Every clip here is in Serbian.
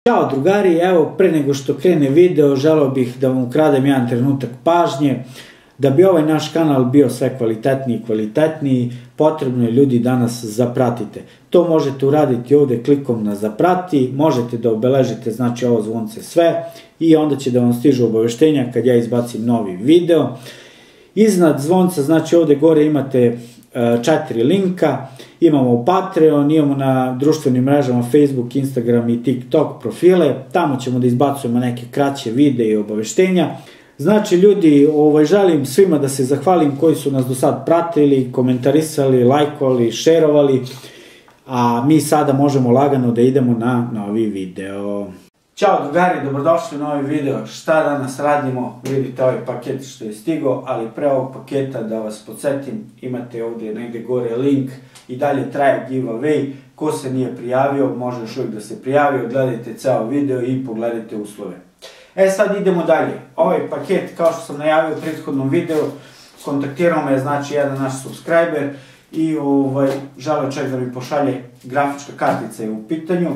Ćao drugari, evo pre nego što krene video želeo bih da vam ukradem jedan trenutak pažnje. Da bi ovaj naš kanal bio sve kvalitetniji i kvalitetniji, potrebno je ljudi da nas zapratite. To možete uraditi ovde klikom na zaprati, možete da obeležite znači ovo zvonce sve i onda će da vam stižu obaveštenja kad ja izbacim novi video. Iznad zvonca, znači ovde gore imate 4 linka, imamo Patreon, imamo na društvenim mrežama Facebook, Instagram i TikTok profile, tamo ćemo da izbacujemo neke kraće videe i obaveštenja. Znači ljudi, želim svima da se zahvalim koji su nas do sad pratili, komentarisali, lajkovali, šerovali, a mi sada možemo lagano da idemo na novi video. Ćao drugari, dobrodošli u novi video. Šta danas radimo? Vidite ovaj paket što je stigao, ali pre ovog paketa da vas podsjetim, imate ovdje negde gore link, i dalje traje giveaway. Ko se nije prijavio, može još uvijek da se prijavi, odgledajte ceo video i pogledajte uslove. Sad idemo dalje. Ovaj paket, kao što sam najavio u prethodnom videu, kontaktirao me znači jedan naš subscriber i želeo čovjek da mi pošalje grafička kartica je u pitanju.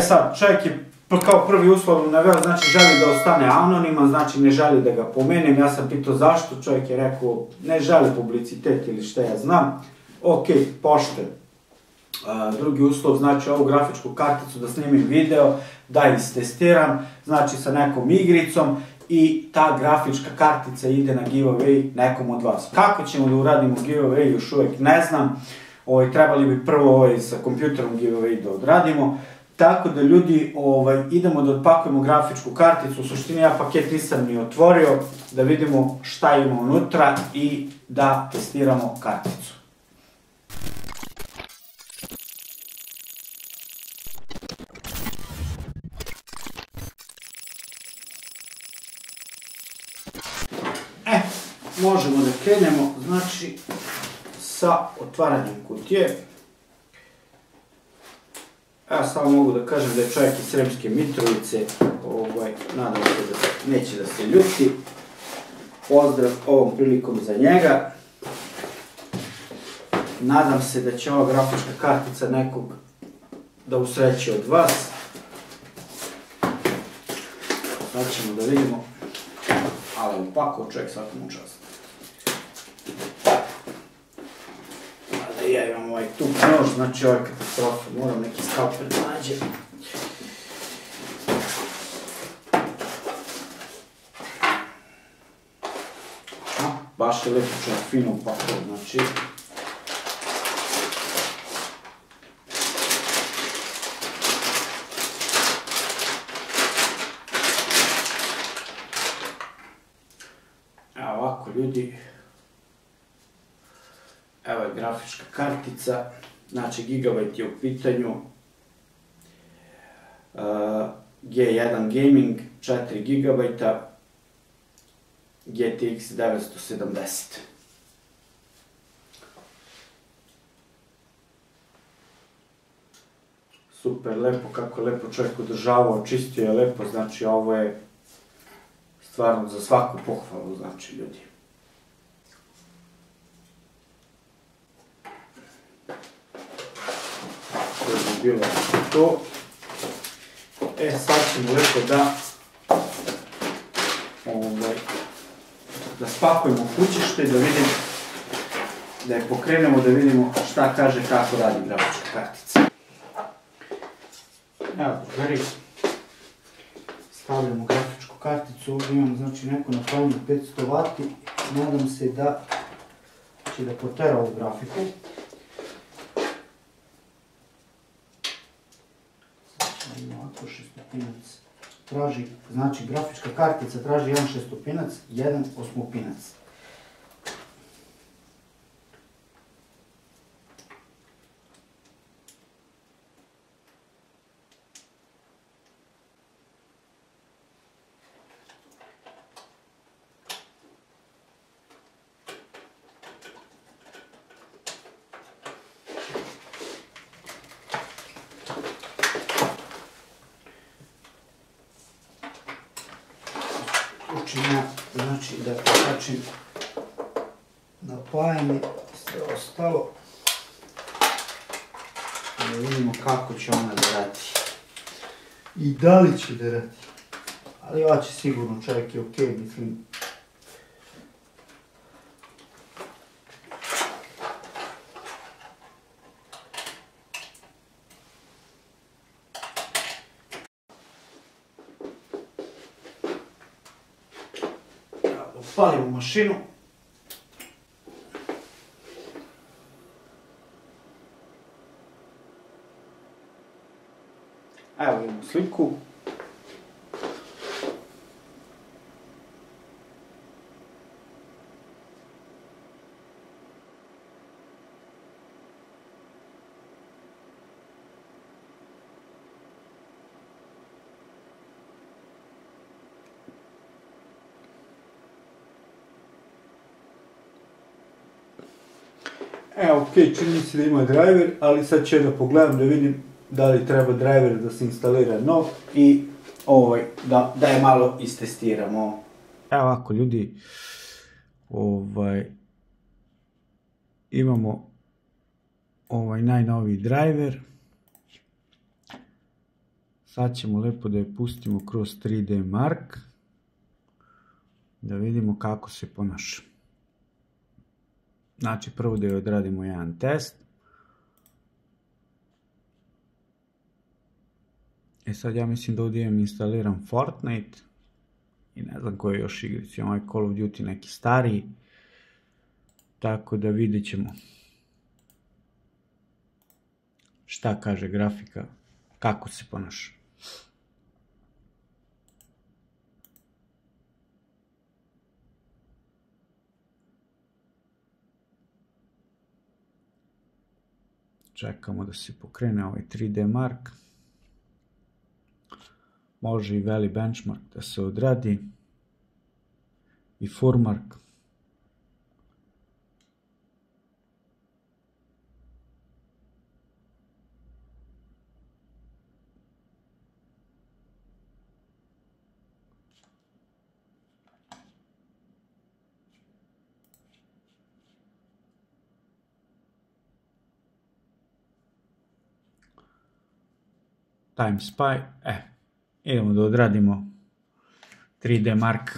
Sad, čovjek je kao prvi uslov naveo, znači želi da ostane anoniman, znači ne želi da ga pomenem. Ja sam pitao zašto, čovjek je rekao ne želi publicitet ili šta ja znam. Ok, pošten. Drugi uslov, znači ovu grafičku karticu da snimim video, da istestiram, znači sa nekom igricom i ta grafička kartica ide na giveaway nekom od vas. Kako ćemo da uradimo giveaway, još uvijek ne znam. Trebali bi prvo sa kompjuterom giveaway da odradimo. Tako da ljudi, idemo da odpakujemo grafičku karticu. U suštini ja paket nisam ni otvorio, da vidimo šta ima unutra i da testiramo karticu. Možemo da krenemo, znači, sa otvaranjem kutije. Ja samo mogu da kažem da je čovjek iz Sremske Mitrovice, nadam se da neće da se ljuti. Pozdrav ovom prilikom za njega. Nadam se da će ova grafička kartica nekog da usreći od vas. Sad ćemo da vidimo, ali upako čovjek svakom u čast. Ja imam tup nož, znači ovo je katastrofa, moram neki skalpel da nađem. Baš je lepo čovjek, fino upakao, znači. Evo ovako ljudi. Evo je grafička kartica, znači gigabajt je u pitanju, G1 Gaming 4 gigabajta, GTX 970. Super lepo, kako je lepo čovjek održavao, čistio je lepo, znači ovo je stvarno za svaku pohvalu, znači ljudi. Bilo to. Sad ćemo lepo da spakujemo kućište, da vidim, da je pokrenemo, da vidimo šta kaže, kako radi grafička kartica. Evo, drugari, stavljamo grafičku karticu, ovdje imam znači neko napaljenje 500 W, nadam se da će da potera ovu grafiku. Ovako šestopinac traži, znači grafička kartica traži jedan šestopinac, jedan osmopinac. Znači da pokačim napajanje, sve ostalo, da vidimo kako će ona da radi. I da li će da radi? Ali ovo će sigurno, čovjek je okej, mislim. Palimo mašinu. Evo imamo sliku. Evo, okej, čini mi se da ima driver, ali sad ću da pogledam da vidim da li treba driver da se instalira nov i da je malo istestiramo. Evo ovako ljudi, imamo najnoviji driver. Sad ćemo lepo da je pustimo kroz 3D Mark, da vidimo kako se ponaša. Znači, prvo da je odradimo jedan test. Sad ja mislim da ovdje imam instaliran Fortnite i ne znam koje još igrice, ovaj Call of Duty neki stariji, tako da vidjet ćemo šta kaže grafika, kako se ponaša. Čekamo da se pokrene ovaj 3D Mark. Može i Valley Benchmark da se odradi. I Furmark. Time Spy, idemo da odradimo 3D Mark.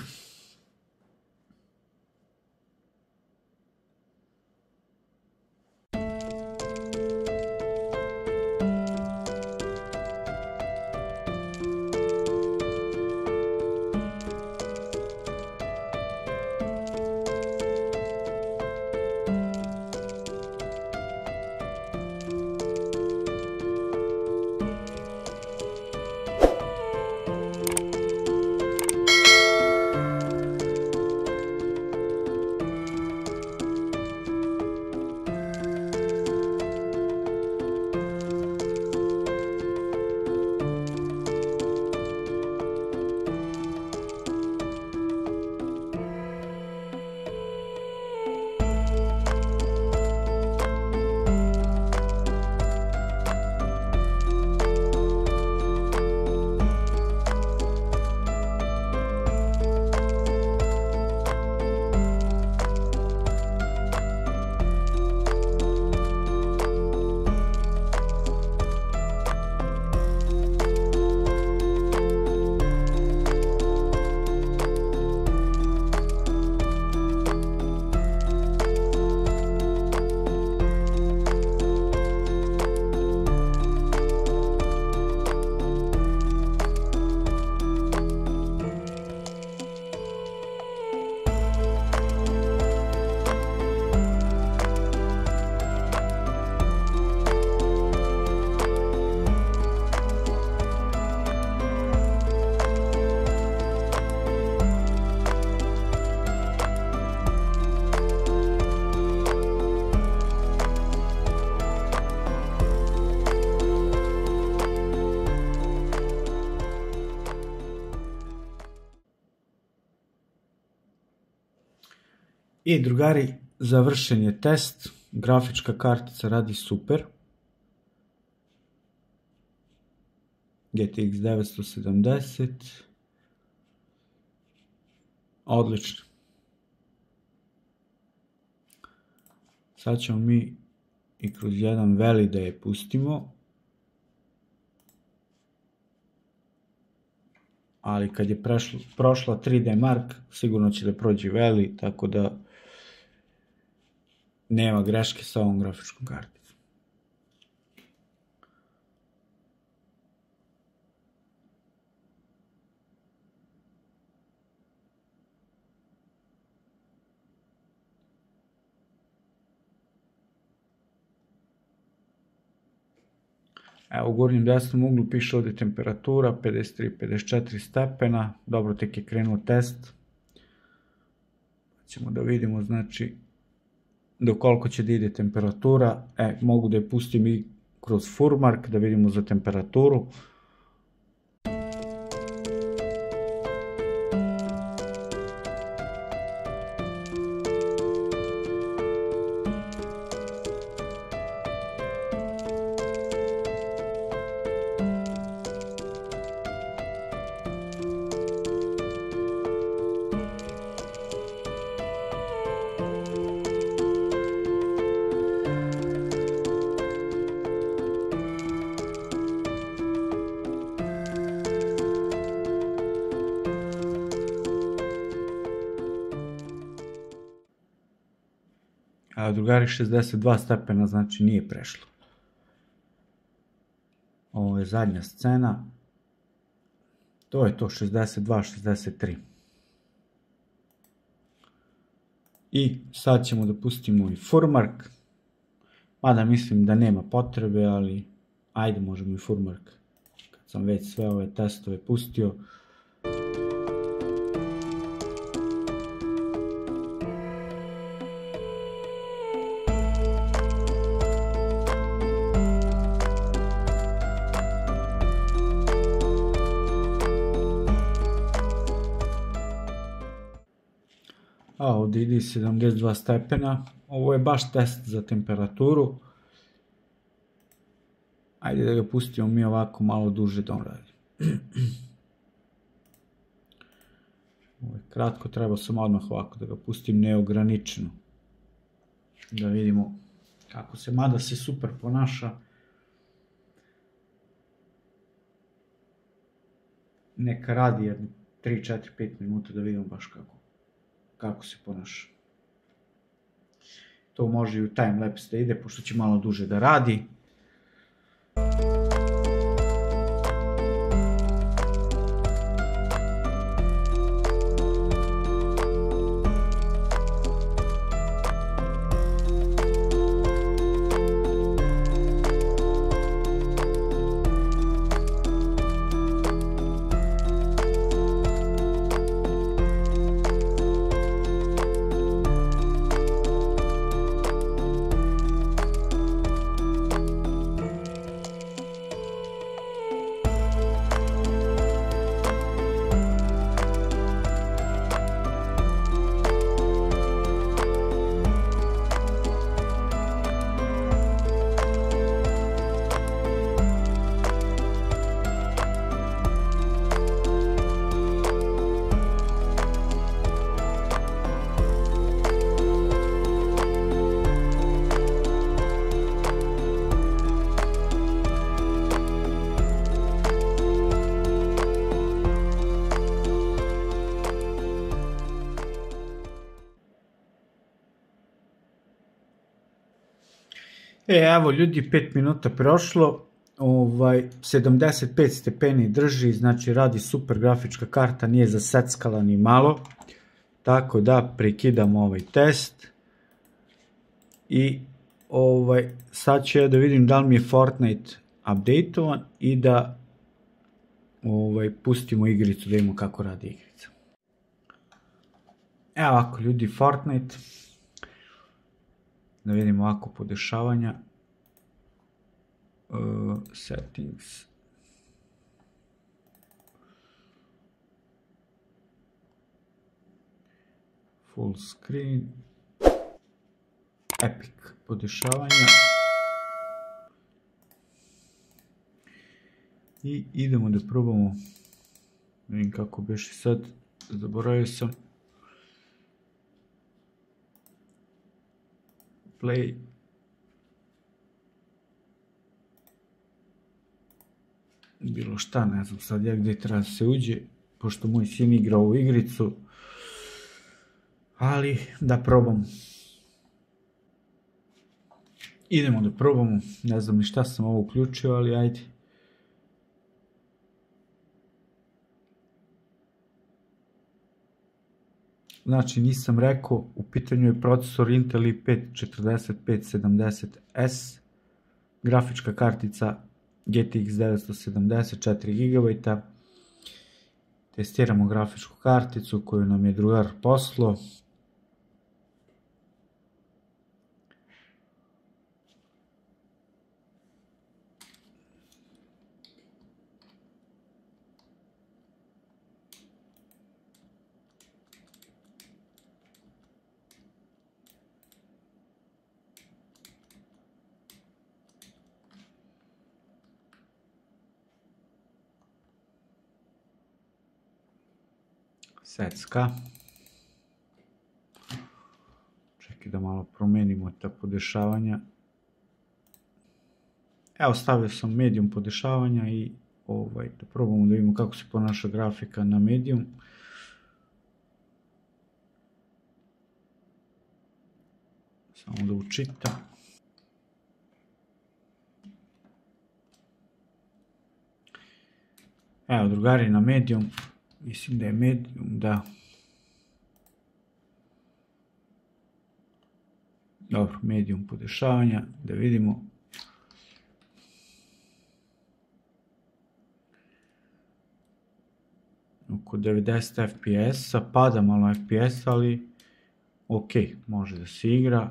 I drugari, završen je test, grafička kartica radi super. GTX 970. Odlično. Sad ćemo mi i kroz jedan Valley da je pustimo. ali kad je prošla 3D Mark, sigurno će da prođe Veli, tako da nema greške sa ovom grafičkom karticom. Evo u gornjem desnom uglu piše ovdje temperatura 53-54 stepena, dobro, tek je krenuo test. Ćemo da vidimo znači do koliko će da ide temperatura. Mogu da je pustim i kroz Furmark da vidimo za temperaturu. A drugari 62 stepena, znači nije prešlo. Ovo je zadnja scena. To je to, 62-63. I sad ćemo da pustimo i Furmark. Mada mislim da nema potrebe, ali ajde, možemo i Furmark. Kad sam već sve ove testove pustio. A ovdje ide 72 stepena, ovo je baš test za temperaturu. Ajde da ga pustimo mi ovako malo duže da on radi. Ovo je kratko, treba sam odmah ovako da ga pustim neograničeno. Da vidimo kako se, mada se super ponaša. Neka radi jedno 3, 4, 5 minuta da vidimo baš kako se ponaša. To može i u timelapse da ide, pošto će malo duže da radi. Evo ljudi, 5 minuta prošlo, 75 stepeni drži, znači radi super grafička karta, nije zaseckala ni malo, tako da prekidamo ovaj test i sad ću ja da vidim da li mi je Fortnite updateovan i da pustimo igricu da vidimo kako radi igrica. Evo ovako ljudi, Fortnite. Da vidimo ovako podešavanja. Settings. Full screen. Epic podešavanja. I idemo da probamo. Vidim kako beše sad. Zaboravio sam. Play. Bilo šta, ne znam sad ja gdje treba da se uđe. pošto moj sin igra ovu igricu, ali da probam. Idemo da probamo, ne znam ni šta sam ovo uključio, ali ajde. Znači, nisam rekao, u pitanju je procesor Intel i5 4570S, grafička kartica GTX 970, 4 GB. Testiramo grafičku karticu koju nam je drugar poslao. Secka. Čekaj da malo promenimo ta podešavanja. Evo, stavio sam medium podešavanja i da probamo da vidimo kako se ponaša grafika na medium. Samo da učita. Evo, drugari, na medium. Mislim da je medium, da. Dobro, medium podešavanja, da vidimo. Oko 90 FPS-a, pada malo FPS, ali ok, može da se igra.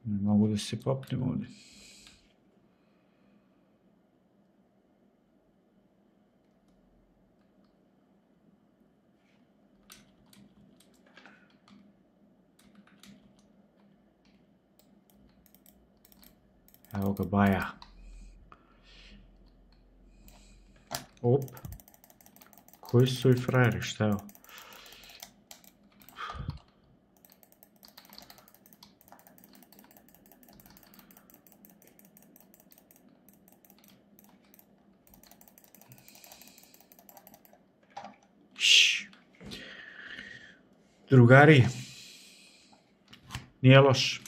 Ne mogu da se popnem ovdje. Evo ga Baja. Op. Koji su i frajeri, šta je ovo? Drugari, nije loš.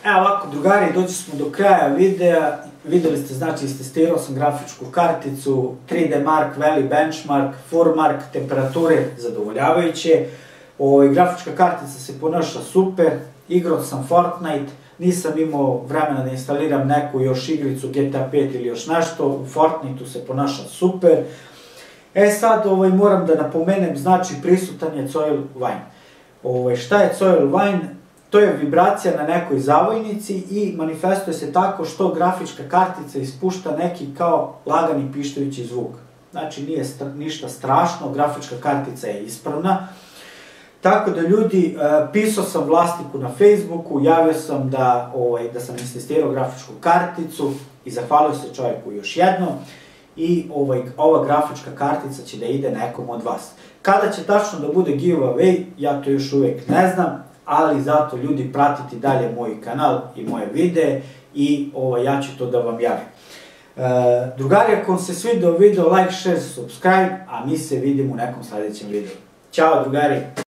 Evo ovako, drugari, došli smo do kraja videa. Videli ste, znači, istestirao sam grafičku karticu, 3D Mark, Valley Benchmark, Formark, temperature zadovoljavajuće. Grafička kartica se ponaša super, igrao sam Fortnite, nisam imao vremena da instaliram neku još igricu GTA 5 ili još nešto, u Fortniteu se ponaša super. Sad moram da napomenem, znači prisutan je coil whine. Šta je coil whine? To je vibracija na nekoj zavojnici i manifestuje se tako što grafička kartica ispušta neki kao lagani pištajući zvuk. Znači nije ništa strašno, grafička kartica je ispravna. Tako da ljudi, pisao sam vlasniku na Facebooku, javio sam da sam istestirao grafičku karticu i zahvalio se čovjeku još jednom. I ova grafička kartica će da ide nekom od vas. Kada će tačno da bude giveaway, ja to još uvijek ne znam, ali zato ljudi pratiti dalje moj kanal i moje videe i ja ću to da vam javim. Drugari, ako vam se svidio video, like, share, subscribe, a mi se vidimo u nekom sljedećem videu. Ćao drugari!